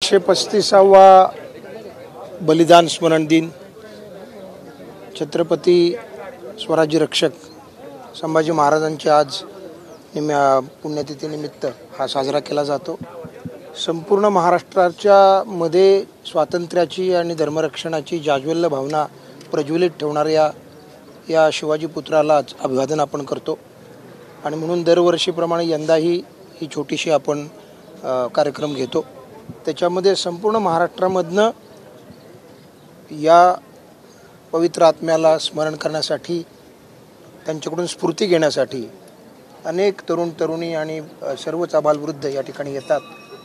135वा बलिदान स्मरण दिन छत्रपती स्वराज्य रक्षक संभाजी महाराजांच्या आज पुण्यतिथीनिमित्त हा साजरा केला जातो। संपूर्ण महाराष्ट्राच्या मध्ये स्वातंत्र्याची आणि धर्मरक्षणाची जाज्वल्य भावना प्रज्वलित ठेवणाऱ्या या शिवाजी पुत्रालाच अभिवादन आपण करतो आणि म्हणून दरवर्षीप्रमाणे यंदाही ही छोटीशी आपण कार्यक्रम घेतो। त्याच्यामध्ये संपूर्ण महाराष्ट्रामधनं या पवित्र आत्म्याला स्मरण करण्यासाठी त्यांच्याकडून स्फूर्ती घेण्यासाठी अनेक तरुण तरुणी आणि सर्वच आबालवृद्ध या ठिकाणी येतात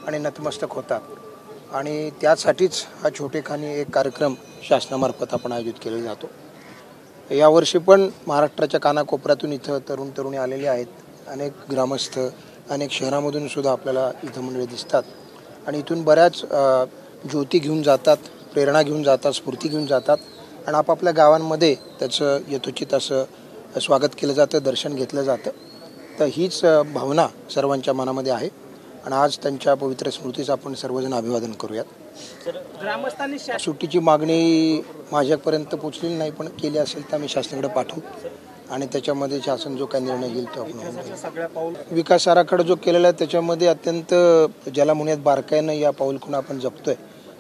आणि नतमस्तक होतात आणि त्यासाठीच हा छोटेखानी एक कार्यक्रम शासनामार्फत आपण आयोजित केला जातो। यावर्षी पण महाराष्ट्राच्या कानाकोपऱ्यातून इथं तरुण तरुणी आलेले आहेत। अनेक ग्रामस्थ अनेक शहरामधून सुद्धा आपल्याला इथं मंडळी दिसतात आणि इथून बऱ्याच ज्योती घेऊन जातात, प्रेरणा घेऊन जातात, स्फूर्ती घेऊन जातात आणि आपापल्या गावांमध्ये त्याचं यथोचित असं स्वागत केलं जातं, दर्शन घेतलं जातं। तर हीच भावना सर्वांच्या मनामध्ये आहे आणि आज त्यांच्या पवित्र स्मृतीचं आपण सर्वजण अभिवादन करूयात। ग्रामस्थांनी सुट्टीची मागणी माझ्यापर्यंत पोहोचलेली नाही, पण केली असेल तर आम्ही शासनाकडे पाठवू आणि त्याच्यामध्ये शासन जो काही निर्णय घेईल तो आपण विकास आराखडा जो केलेला आहे त्याच्यामध्ये अत्यंत ज्याला म्हणूयात बारकाईनं या पाऊलखुणा आपण जपतोय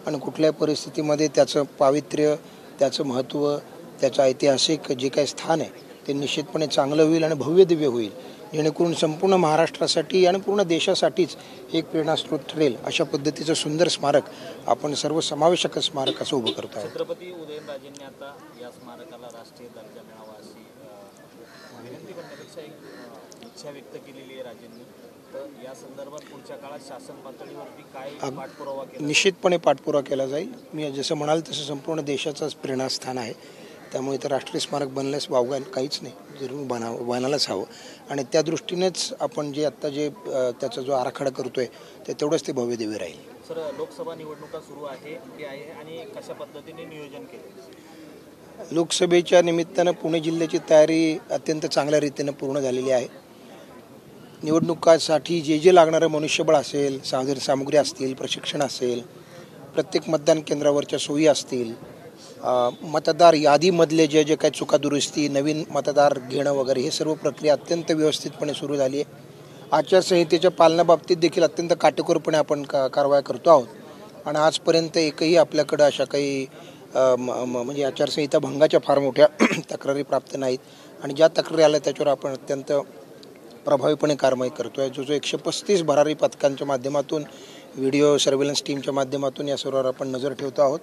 आणि कुठल्याही परिस्थितीमध्ये त्याचं पावित्र्य, त्याचं महत्त्व, त्याचं ऐतिहासिक जे काही स्थान आहे ते निश्चितपणे चांगलं होईल आणि भव्य दिव्य होईल, जेणेकरून संपूर्ण महाराष्ट्रासाठी आणि पूर्ण देशासाठीच एक प्रेरणास्रोत ठरेल अशा पद्धतीचं सुंदर स्मारक आपण सर्वसमावेशक स्मारक असं उभं करतो आहोत। छत्रपती उदयनराजेंनी आता या स्मारकाला राष्ट्रीय दर्जा मिळावा अशी विनंती करण्यापेक्षा एक इच्छा व्यक्त केलेली आहे राजेंनी, तर या संदर्भात पुढच्या काळात शासन पातळीवरती काय पाठपुरावा केला? निश्चितपणे पाठपुरावा केला जाईल। मी जसं म्हणाल तसं संपूर्ण देशाचंच प्रेरणास्थान आहे, त्यामुळे तर राष्ट्रीय स्मारक बनल्यास वावगायला काहीच नाही, जरूर बनायलाच हवं आणि त्या दृष्टीनेच आपण जे आत्ता जे त्याचा जो आराखडा करतोय ते तेवढंच ते भव्य दिव्य राहील। सर, लोकसभा निवडणुका सुरू आहे आणि कशा पद्धतीने नियोजन केले? लोकसभेच्या निमित्तानं पुणे जिल्ह्याची तयारी अत्यंत चांगल्या रीतीनं पूर्ण झालेली आहे। निवडणुकासाठी जे लागणारं मनुष्यबळ असेल, सामग्री असतील, प्रशिक्षण असेल, प्रत्येक मतदान केंद्रावरच्या सोयी असतील, मतदार यादीमधले जे काही चुकादुरुस्ती, नवीन मतदार घेणं वगैरे हे सर्व प्रक्रिया अत्यंत व्यवस्थितपणे सुरू झाली आहे। आचारसंहितेच्या पालनाबाबतीत देखील अत्यंत काटेकोरपणे आपण कारवाया करतो आहोत आणि आजपर्यंत एकही आपल्याकडं अशा काही म्हणजे आचारसंहिता भंगाच्या फार मोठ्या तक्रारी प्राप्त नाहीत आणि ज्या तक्रारी आल्या त्याच्यावर आपण अत्यंत प्रभावीपणे कारवाई करतो आहे। जो 135 भरारी पथकांच्या माध्यमातून, व्हिडिओ सर्व्हेलन्स टीमच्या माध्यमातून या सर्वांवर आपण नजर ठेवतो आहोत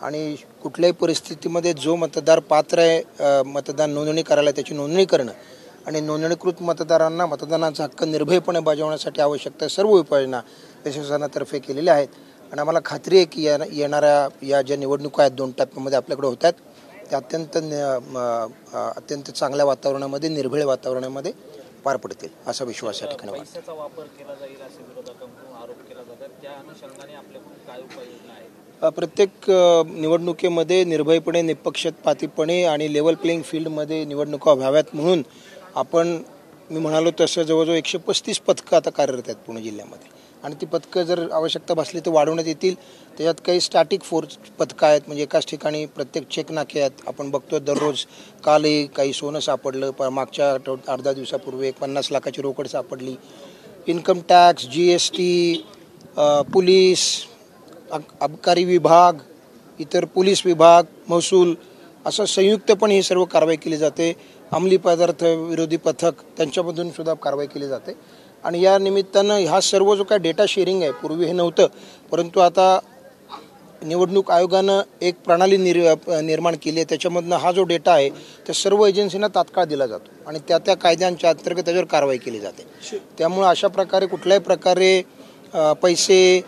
आणि कुठल्याही परिस्थितीमध्ये जो मतदार पात्र आहे मतदान नोंदणी करायला त्याची नोंदणी करणं आणि नोंदणीकृत मतदारांना मतदानाचा हक्क निर्भयपणे बजावण्यासाठी आवश्यक सर्व उपाययोजना प्रशासनातर्फे केलेल्या आहेत आणि आम्हाला खात्री आहे की येणाऱ्या या ज्या निवडणुका आहेत 2 टप्प्यामध्ये आपल्याकडे होत आहेत त्या अत्यंत चांगल्या वातावरणामध्ये, निर्भय वातावरणामध्ये पार पडतील असा विश्वास या ठिकाणी पैशाचा वापर केला जाईल असे विरोधकांकडून आरोप केला जातात, त्या अनुषंगाने आपल्याकडून काय उपाययोजना आहेत? प्रत्येक निवडणुकीमध्ये निर्भयपणे, निपक्षपातीपणे आणि लेवल प्लेइंग फील्डमध्ये निवडणुका व्हाव्यात म्हणून मी म्हणालो तसं जवळजवळ 135 पथकं आता कार्यरत आहेत पुणे जिल्ह्यामध्ये आणि ती पथकं जर आवश्यकता भासली तर वाढवण्यात येतील। त्याच्यात काही स्टॅटिक फोर्स पथकं आहेत, म्हणजे एकाच ठिकाणी प्रत्येक चेक नाके आहेत। आपण बघतो दररोज कालही काही सोनं सापडलं, मागच्या 8-10 दिवसापूर्वी 50 लाखाची रोकड सापडली। इन्कम टॅक्स, GST, पोलीस, अबकारी विभाग, इतर पोलीस विभाग, महसूल असं संयुक्तपणे ही सर्व कारवाई केली जाते। अंमली पदार्थ विरोधी पथक त्यांच्यामधून सुद्धा कारवाई केली जाते आणि या निमित्तानं हा सर्व जो काय डेटा शेअरिंग आहे, पूर्वी हे नव्हतं, परंतु आता निवडणूक आयोगानं एक प्रणाली निर्माण केली आहे। त्याच्यामधनं हा जो डेटा आहे त्या सर्व एजन्सींना तात्काळ दिला जातो आणि त्या कायद्यांच्या अंतर्गत त्याच्यावर कारवाई केली जाते। त्यामुळे अशा प्रकारे कुठल्याही प्रकारे पैसे,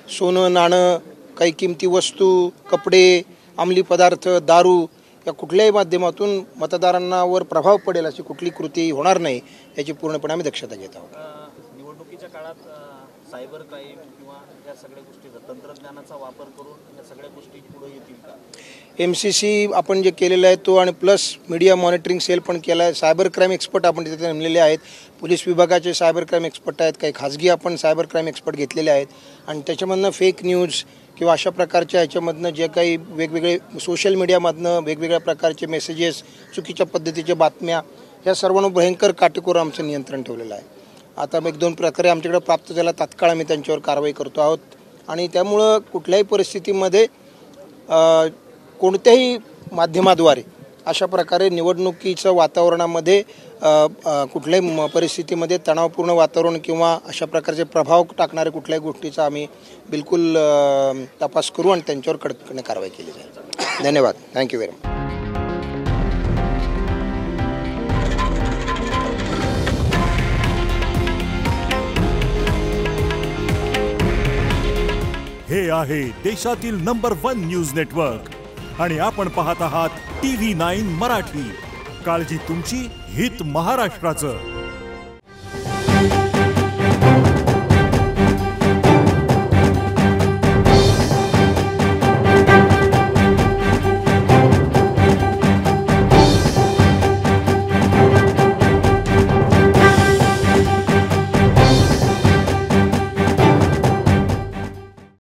सोनं नाणं, काही किमती वस्तू, कपडे, अंमली पदार्थ, दारू या कुठल्याही माध्यमातून मतदारांवर प्रभाव पडेल अशी कुठली कृती होणार नाही याची पूर्णपणे आम्ही दक्षता घेत आहोत। निवडणुकीच्या काळात सायबर क्राईम किंवा ह्या सगळ्या गोष्टीचा तंत्रज्ञानाचा वापर करून ह्या सगळ्या गोष्टी पुढे येतील का? MCC आपण जे केलेलं आहे तो आणि प्लस मीडिया मॉनिटरिंग सेल पण केला आहे. सायबर क्राईम एक्सपर्ट आपण तिथे नेमलेले आहेत. पोलीस विभागाचे सायबर क्राईम एक्सपर्ट आहेत, काही खाजगी आपण सायबर क्राईम एक्सपर्ट घेतलेले आहेत आणि त्याच्यामधनं फेक न्यूज किंवा अशा प्रकारच्या ह्याच्यामधनं जे काही वेगवेगळे सोशल मीडियामधनं वेगवेगळ्या प्रकारचे मेसेजेस, चुकीच्या पद्धतीच्या बातम्या, ह्या सर्वांवर भयंकर काटेकोर आमचं नियंत्रण ठेवलेलं आहे. आता 1-2 प्रकारे आमच्याकडे प्राप्त झाला, तात्काळ आम्ही त्यांच्यावर कारवाई करतो आहोत आणि त्यामुळं कुठल्याही परिस्थितीमध्ये कोणत्याही माध्यमाद्वारे अशा प्रकारे निवडणुकीचं वातावरणामध्ये कुठल्याही परिस्थितीमध्ये तणावपूर्ण वातावरण किंवा अशा प्रकारचे प्रभाव टाकणाऱ्या कुठल्याही गोष्टीचा आम्ही बिलकुल तपास करू आणि त्यांच्यावर कडकपणे कारवाई केली जाईल. धन्यवाद. Thank you very much. हे आहे देशातील नंबर 1 न्यूज नेटवर्क आणि आपण पाहत आहात TV9 मराठी. काळजी तुमची, हित महाराष्ट्राचं.